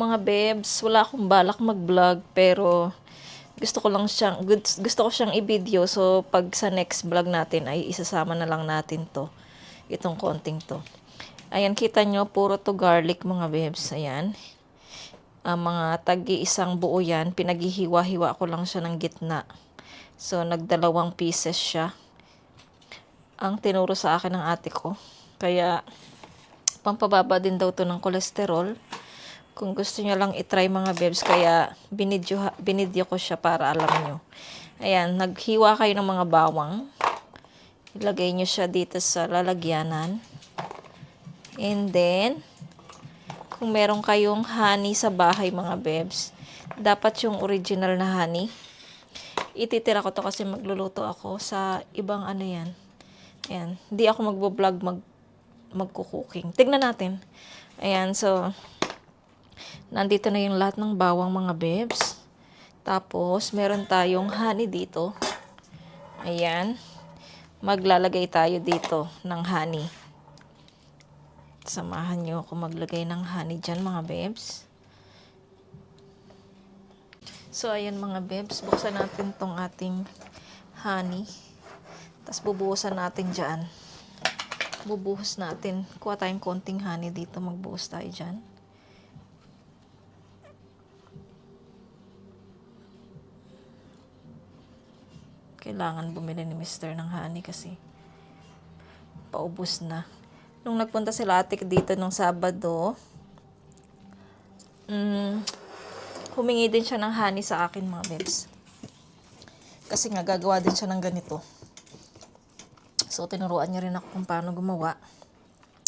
mga bebs, wala akong balak mag-vlog pero gusto ko siyang i-video, so pag sa next vlog natin ay isasama na lang natin to, itong konting to. Ayan, kita nyo, puro to garlic mga bebs. Ayan. Mga tagi-isang buo yan. Pinaghihiwa-hiwa ko lang siya ng gitna. So, nagdalawang pieces siya. Ang tinuro sa akin ng ate ko. Kaya, pampababa din daw to ng kolesterol. Kung gusto nyo lang itry mga bebs, kaya binidyo ko siya para alam nyo. Ayan, naghiwa kayo ng mga bawang. Ilagay nyo siya dito sa lalagyanan. And then, kung meron kayong honey sa bahay mga bebs, dapat yung original na honey. Ititira ko to kasi magluluto ako sa ibang ano yan. Ayan, hindi ako magbo-vlog magkukuking. Tignan natin. Ayan, so, nandito na yung lahat ng bawang mga bebs. Tapos, meron tayong honey dito. Ayan, maglalagay tayo dito ng honey. Samahan nyo ako maglagay ng honey dyan mga bebs. So ayan mga bebs, buksan natin tong ating honey. Tapos bubuhusan natin dyan. Bubuhos natin. Kuha tayong konting honey dito, magbuhos tayo dyan. Kailangan bumili ni Mr. ng honey kasi paubos na. Nung nagpunta sila ate dito nung Sabado, humingi din siya ng honey sa akin mga bebs. Kasi nga gagawa din siya ng ganito. So tinuruan niya rin ako kung paano gumawa.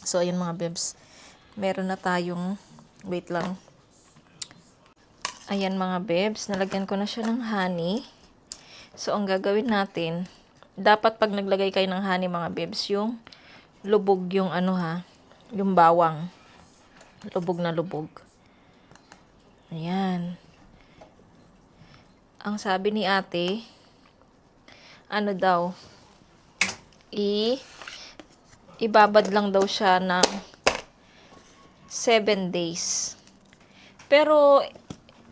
So ayun mga bebs, meron na tayong, wait lang. Ayan mga bebs, nalagyan ko na siya ng honey. So ang gagawin natin, dapat pag naglagay kayo ng honey mga bebs, yung lubog yung ano ha, yung bawang. Lubog na lubog. Ayan. Ang sabi ni ate, ano daw, ibabad lang daw siya ng 7 days. Pero,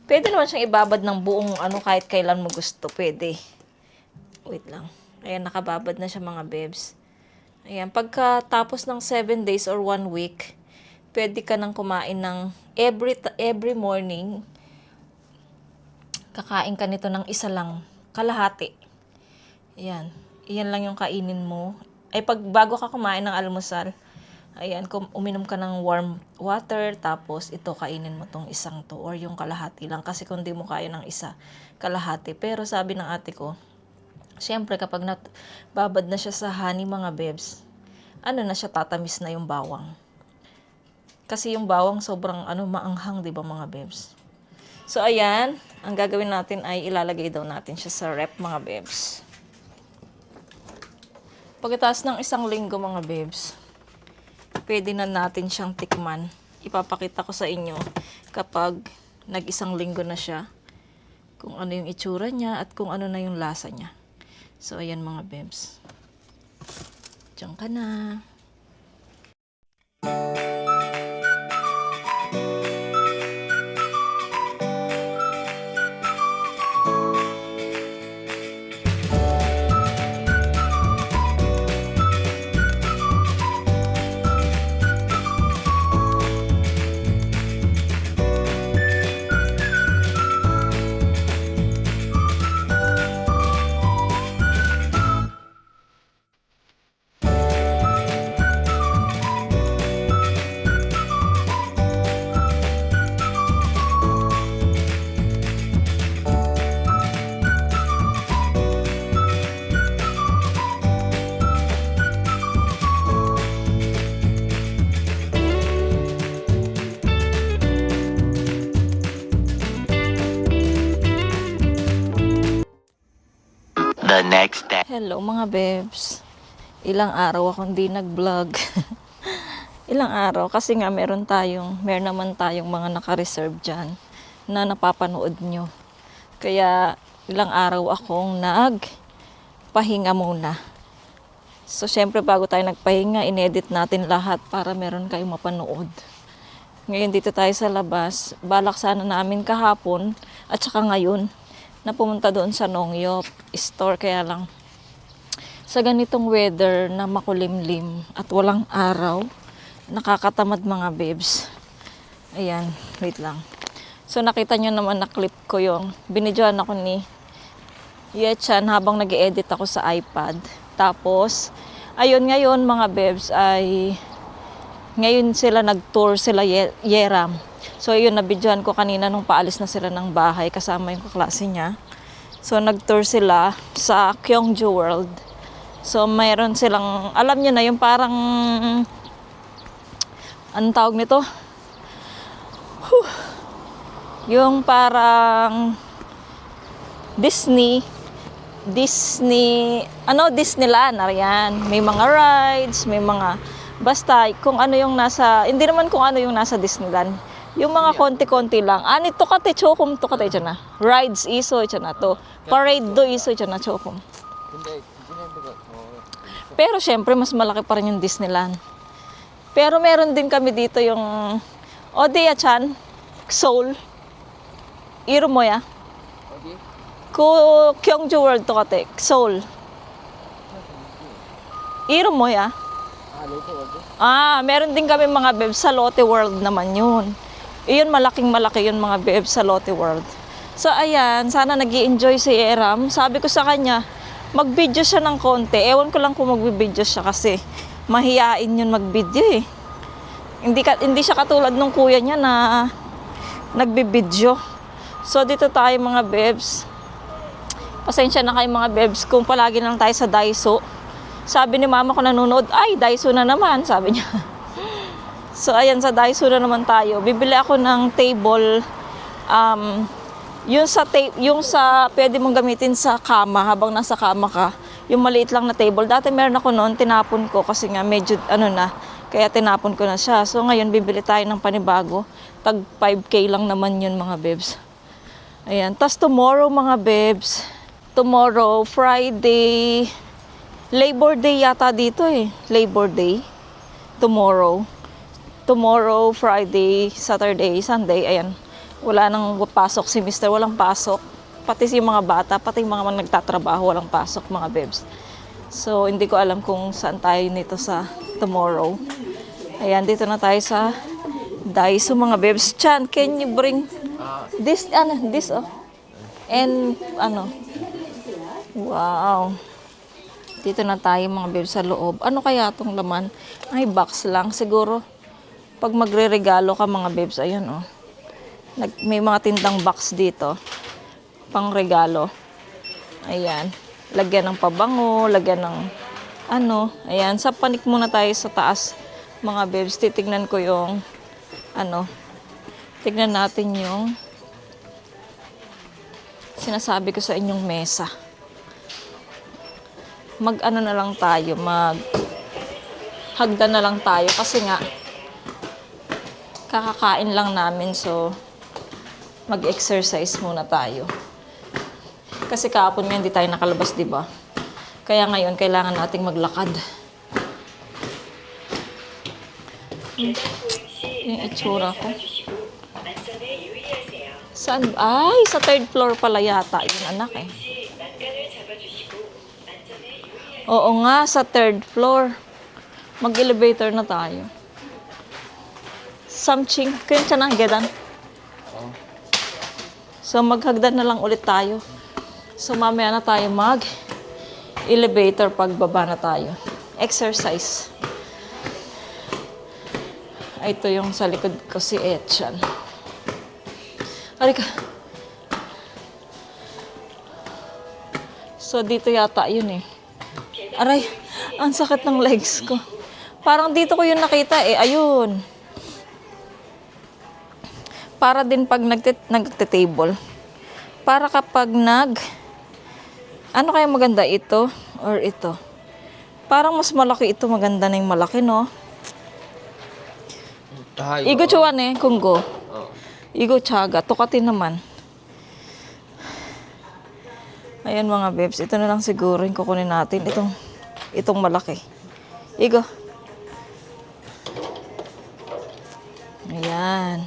pwede naman siyang ibabad ng buong ano kahit kailan mo gusto. Pwede. Wait lang. Ayan, nakababad na siya mga bebs. Ayan, pagkatapos ng 7 days or 1 week, pwede ka nang kumain ng every morning. Kakain ka nito ng isa lang, kalahati. Ayan, iyan lang yung kainin mo. Ay bago ka kumain ng almusal, ayan, uminom ka ng warm water, tapos ito kainin mo tong isang to, or yung kalahati lang. Kasi kung di mo kaya ng isa, kalahati. Pero sabi ng ate ko, siyempre kapag babad na siya sa honey mga bebs, ano na siya, tatamis na yung bawang. Kasi yung bawang sobrang maanghang, di ba mga bebs? So ayan, ang gagawin natin ay ilalagay daw natin siya sa rep mga bebs. Pagkatapos ng 1 linggo mga bebs, pwede na natin siyang tikman. Ipapakita ko sa inyo kapag nag-1 linggo na siya, kung ano yung itsura niya at kung ano na yung lasa niya. So ayan mga bebs. Diyan ka na. The next day. Hello mga bebs. Ilang araw akong di nag-vlog. Ilang araw kasi nga meron naman tayong mga naka-reserve dyan na napapanood nyo. Kaya ilang araw akong nagpahinga muna. So syempre bago tayo nagpahinga, inedit natin lahat para meron kayong mapanood. Ngayon dito tayo sa labas. Balak sana namin kahapon at saka ngayon na pumunta doon sa Nongyop store, kaya lang sa ganitong weather na makulimlim at walang araw, nakakatamad mga babes. Ayan, wait lang. So nakita nyo naman na clip ko yung binidyoan ako ni Yechan habang nag-edit ako sa iPad. Tapos, ayun ngayon mga babes ay ngayon sila nag-tour sila Yeram. So yun, nabidyohan ko kanina nung paalis na sila ng bahay kasama yung kaklase niya. So nag-tour sila sa Gyeongju World. So mayroon silang, alam niyo na yung parang, anong tawag nito? Yung parang Disneyland, ariyan. May mga rides, may mga, basta kung ano yung nasa, hindi naman kung ano yung nasa Disneyland. Yung mga konti-konti lang. Nito kate chokum to kate na. Rides iso na to. Parade do iso na chokum. Pero syempre mas malaki pa rin yung Disneyland. Pero meron din kami dito yung Odeya-chan, Seoul. Iro mo ya? Gyeongju World to kate, Seoul. Iro mo ya? Meron din kami mga bebs sa Lotte World naman yun. Iyon, malaking malaki yun mga bebs sa Lotte World. So ayan, sana nag-i-enjoy si Eram. Sabi ko sa kanya, mag-video siya ng konti. Ewan ko lang kung mag-video siya kasi mahiyain yun mag-video eh. Hindi siya katulad nung kuya niya na nagbi-video. So dito tayo mga bebs. Pasensya na kayo mga bebs kung palagi lang tayo sa Daiso. Sabi ni mama ko nanonood, ay Daiso na naman, sabi niya. So ayan, sa Daiso na naman tayo. Bibili ako ng table, yung sa pwede mong gamitin sa kama habang nasa kama ka. Yung maliit lang na table. Dati meron ako noon, tinapon ko kasi nga medyo kaya tinapon ko na siya. So ngayon bibili tayo ng panibago. Tag 5K lang naman yun mga bebs. Ayan, tas tomorrow mga bebs. Tomorrow, Friday, Labor Day yata dito eh. Labor Day. Tomorrow, Friday, Saturday, Sunday, ayan. Wala nang pasok si Mr. Walang pasok. Pati si mga bata, pati yung mga nagtatrabaho, walang pasok mga bebs. So, hindi ko alam kung saan tayo nito sa tomorrow. Ayan, dito na tayo sa Daiso mga bebs. Chan, can you bring this, oh. And, wow. Dito na tayo mga bebs sa loob. Ano kaya itong laman? Ay, box lang. Siguro, pag magre-regalo ka mga bebs, ayun oh. May mga tindang box dito. Pang regalo. Ayan. Lagyan ng pabango, lagyan ng Ayan. Sa panik muna tayo sa taas mga bebs. Titignan ko yung tignan natin yung sinasabi ko sa inyong mesa. Na lang tayo, hagdan na lang tayo kasi nga kakakain lang namin, so mag-exercise muna tayo. Kasi kahapon nga hindi tayo nakalabas, di ba? Kaya ngayon kailangan nating maglakad. Yung itsura ko. Saan? Ay, sa 3rd floor pala yata yung anak eh. Oo nga, sa 3rd floor. Mag-elevator na tayo. Something. Kaya siya na, gedan. So, maghagdan na lang ulit tayo. So, mamaya na tayo mag-elevator pagbaba na tayo. Exercise. Ito yung sa likod ko si Etchan. Halika. So, dito yata yun eh. Aray, ang sakit ng legs ko. Parang dito ko yun nakita eh. Ayun. Para din pag nagte-table. Para kapag ano kaya maganda, ito or ito? Parang mas malaki ito. Maganda na yung malaki, no? Igo chuan eh, kunggo. Igo chaga. Tukatin naman. Ayan mga bebs. Ito na lang siguro yung kukunin natin. Itong malaki. Igo. Ayan. Ayan.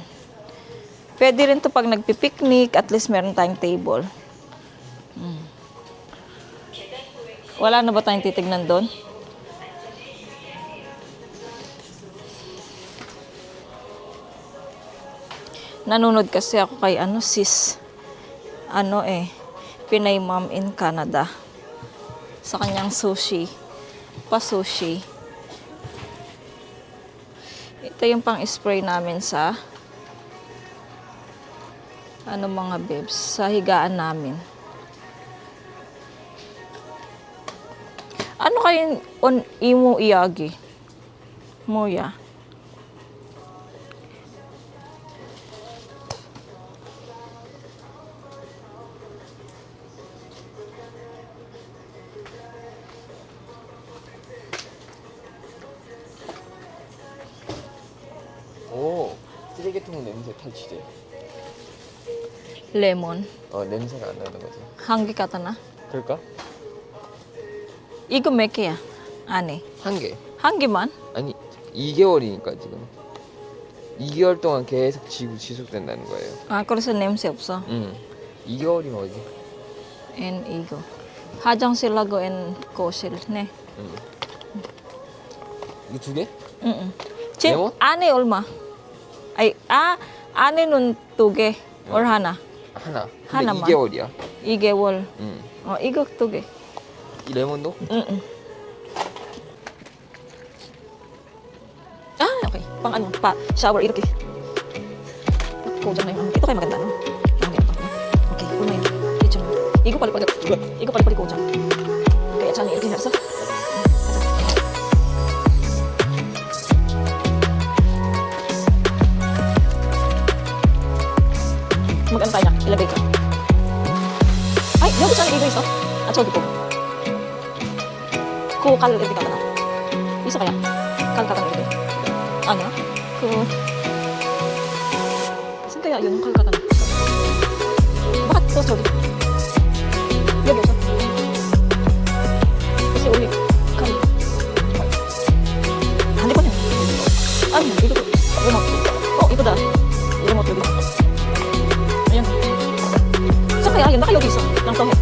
Pwede rin to pag nagpipiknik, at least meron tayong table. Wala na ba tayong titignan doon? Nanonood kasi ako kay sis, Pinay Mom in Canada. Sa kanyang sushi. Pa-sushi. Ito yung pang-spray namin sa mga babes, sa higaan namin. Ano kayo imo iyagi? Moya. 오, 쓰레기통 냄새 탈취제. Lemon. 냄새가 안 나는 거지. Hanggi kata na? 그럴까? Igo meke ya? Ani. 한 개. Hanggi man? 아니, 2개월이니까 지금. 2개월 동안 계속 지속된다는 거예요. Kung 냄새 없어. 2개월이면 어디? And igo. Hajang sila go and kosil, ne? 이거 두 개? Chip, Lemon? ane ulma. Ane nun tuge. Or hana? 하나. 근데 하나만. 2개월이야. Igewol. 응. Igo tuge. 이 레몬도? Okay. Pang shower, iruki. Ko dyan na yun. Ito kayo maganda, no? Okay, ulma yun. Kitchen. Igo pali ko dyan. Kaya dyan, iruki harsa. Mag-ano tayo niya? Ilagay ko. Ay, yung gusto nang i-erase, At so, ko. Kukal, ilagay ka na. Isa kaya? Kalkatan ilagay. Ano? Saan kaya yun? Kalkatan. Bakit so sorry? Ilagay siya. Kasi ulit. Kal. Hindi ko niya. Ano? Ito ko. Remote. Oh, ito da. Remote ulit. Ayan. So kaya yun, nakayogi sa ng tohe.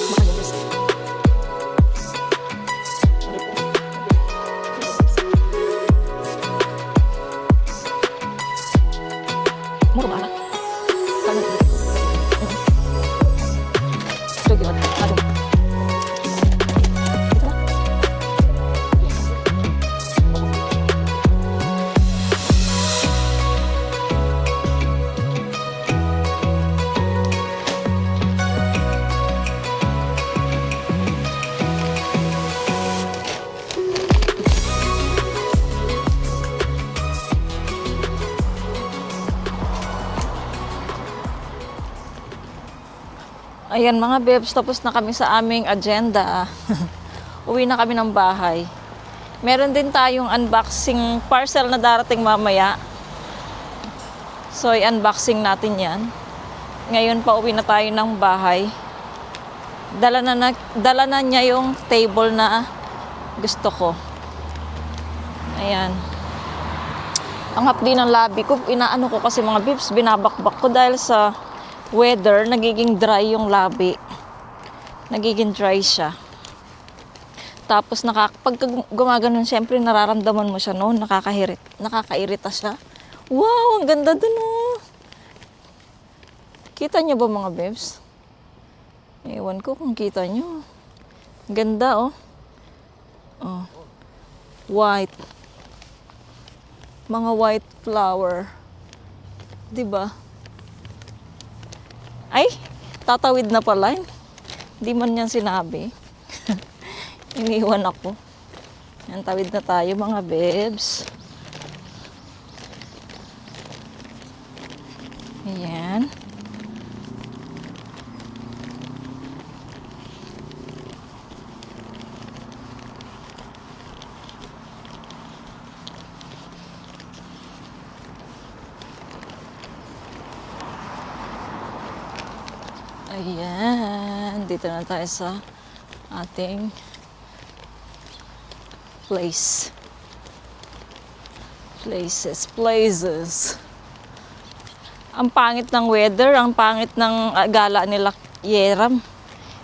Makayogi sa. Muro ba na? Kaya na. 저기 가자. Ayan mga bebs, tapos na kami sa aming agenda. Uwi na kami ng bahay. Meron din tayong unboxing parcel na darating mamaya. So, i-unboxing natin yan. Ngayon pa uwi na tayo ng bahay. Dala na niya yung table na gusto ko. Ayan. Ang hapdi ng labi ko, inaano ko kasi mga bebs, binabakbak ko dahil sa weather, nagiging dry yung labi. Nagiging dry siya. Tapos, pag gumaganon, syempre, nararamdaman mo siya, no? Nakakairita siya. Wow, ang ganda dun, oh. Kita niyo ba, mga bebs? Ewan ko kung kita niyo. Ganda, oh. Oh. White. Mga white flower. Diba? Ay, tatawid na pala. Hindi man yan sinabi. Iniwan ako. Yan, tawid na tayo mga bebs. Ayan. Ayan, dito na tayo sa ating place. Places. Ang pangit ng weather, ang pangit ng gala nila Yeram.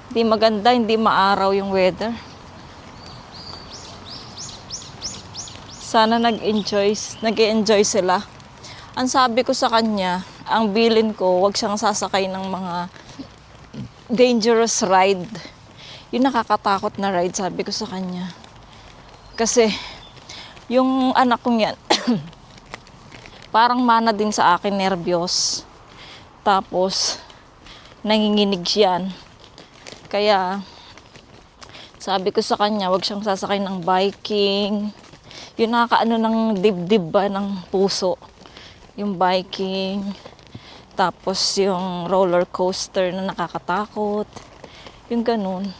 Hindi maganda, hindi maaraw yung weather. Sana nag-enjoy sila. Ang sabi ko sa kanya, ang bilin ko, wag siyang sasakay ng mga dangerous ride. Yung nakakatakot na ride, sabi ko sa kanya. Kasi, yung anak kong yan, parang mana din sa akin, nervyos. Tapos, nanginginig yan. Kaya, sabi ko sa kanya, wag siyang sasakay ng biking. Yung nakakaano ng dibdib ba ng puso. Yung biking. Tapos yung roller coaster na nakakatakot. Yung ganun.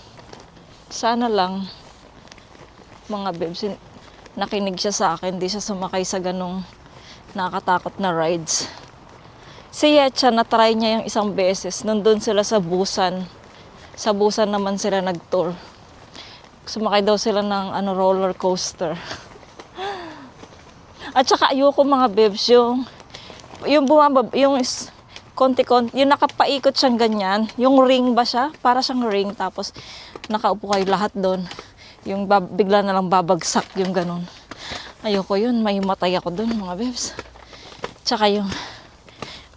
Sana lang, mga babes, nakinig siya sa akin. Di siya sumakay sa ganung nakakatakot na rides. Si Yetcha, na-try niya yung isang beses. Nandun sila sa Busan. Sa Busan naman sila nag-tour. Sumakay daw sila ng roller coaster. At saka ayoko mga babes, yung bumabab, konti-konti, yung nakapaikot siyang ganyan, yung ring ba siya? Para siyang ring, tapos nakaupo kayo lahat doon. Yung bigla na lang babagsak, yung ganun. Ayoko yun, may matay ako doon mga babes. Tsaka yung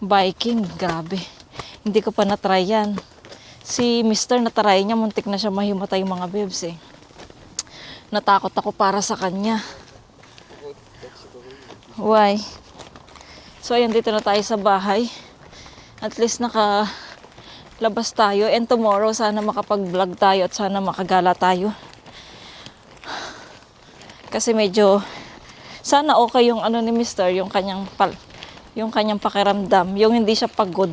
biking, grabe. Hindi ko pa na-try yan. Si Mr. na-try niya, muntik na siya mahimatay mga babes eh. Natakot ako para sa kanya. Why? So, ayan, dito na tayo sa bahay. At least nakalabas tayo. And tomorrow, sana makapag-vlog tayo at sana makagala tayo. Kasi medyo, sana okay yung ni Mr., yung kanyang pakiramdam. Yung hindi siya pagod.